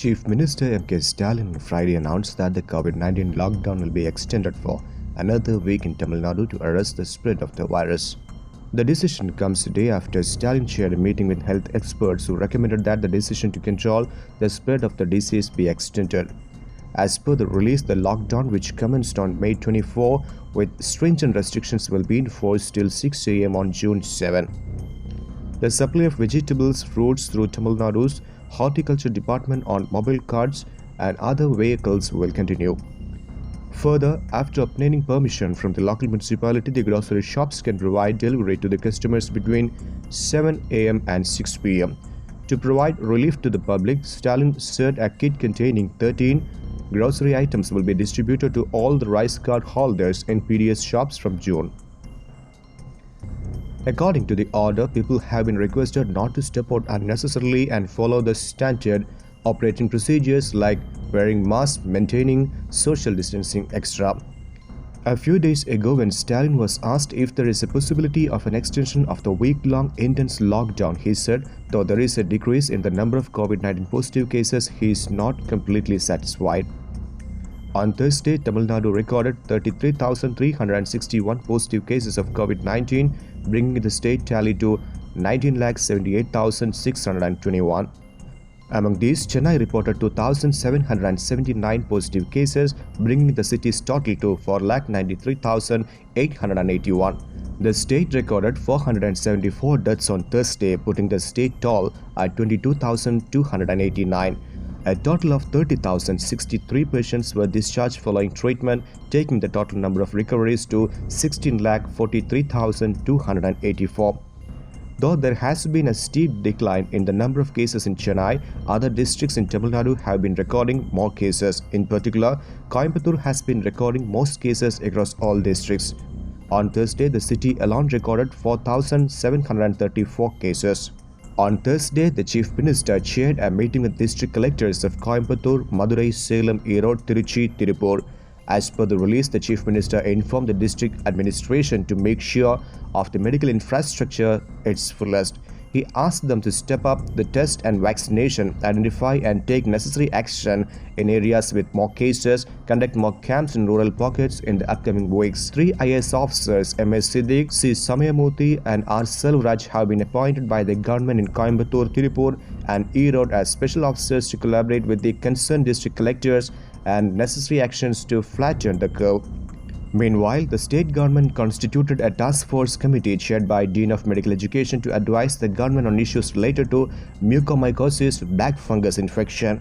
Chief Minister M.K. Stalin on Friday announced that the COVID-19 lockdown will be extended for another week in Tamil Nadu to arrest the spread of the virus. The decision comes a day after Stalin chaired a meeting with health experts who recommended that the decision to control the spread of the disease be extended. As per the release, the lockdown, which commenced on May 24 with stringent restrictions, will be enforced till 6 am on June 7. The supply of vegetables, fruits through Tamil Nadu's Horticulture Department on mobile carts and other vehicles will continue. Further, after obtaining permission from the local municipality, the grocery shops can provide delivery to the customers between 7 am and 6 pm. To provide relief to the public, Stalin said a kit containing 13 grocery items will be distributed to all the rice card holders in PDS shops from June. According to the order, people have been requested not to step out unnecessarily and follow the standard operating procedures like wearing masks, maintaining social distancing, etc. A few days ago, when Stalin was asked if there is a possibility of an extension of the week-long intense lockdown, he said, though there is a decrease in the number of COVID-19 positive cases, he is not completely satisfied. On Thursday, Tamil Nadu recorded 33,361 positive cases of COVID-19, bringing the state tally to 19,78,621. Among these, Chennai reported 2,779 positive cases, bringing the city's total to 4,93,881. The state recorded 474 deaths on Thursday, putting the state toll at 22,289. A total of 30,063 patients were discharged following treatment, taking the total number of recoveries to 16,43,284. Though there has been a steep decline in the number of cases in Chennai, other districts in Tamil Nadu have been recording more cases. In particular, Coimbatore has been recording most cases across all districts. On Thursday, the city alone recorded 4,734 cases. On Thursday, the Chief Minister chaired a meeting with district collectors of Coimbatore, Madurai, Salem, Erode, Tiruchi, Tirupur. As per the release, the Chief Minister informed the district administration to make sure of the medical infrastructure its fullest. He asked them to step up the test and vaccination, identify and take necessary action in areas with more cases, conduct more camps in rural pockets in the upcoming weeks. 3 IAS officers, M.S. Siddiq, C. Samayamurthy and R. Selvaraj, have been appointed by the government in Coimbatore, Tirupur and Erode as special officers to collaborate with the concerned district collectors and necessary actions to flatten the curve. Meanwhile, the state government constituted a task force committee chaired by Dean of Medical Education to advise the government on issues related to mucormycosis black fungus infection.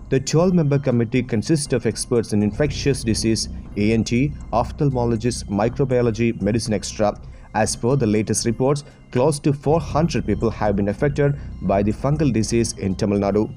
The 12-member committee consists of experts in infectious disease, ENT, ophthalmologists, microbiology, medicine, etc. As per the latest reports, close to 400 people have been affected by the fungal disease in Tamil Nadu.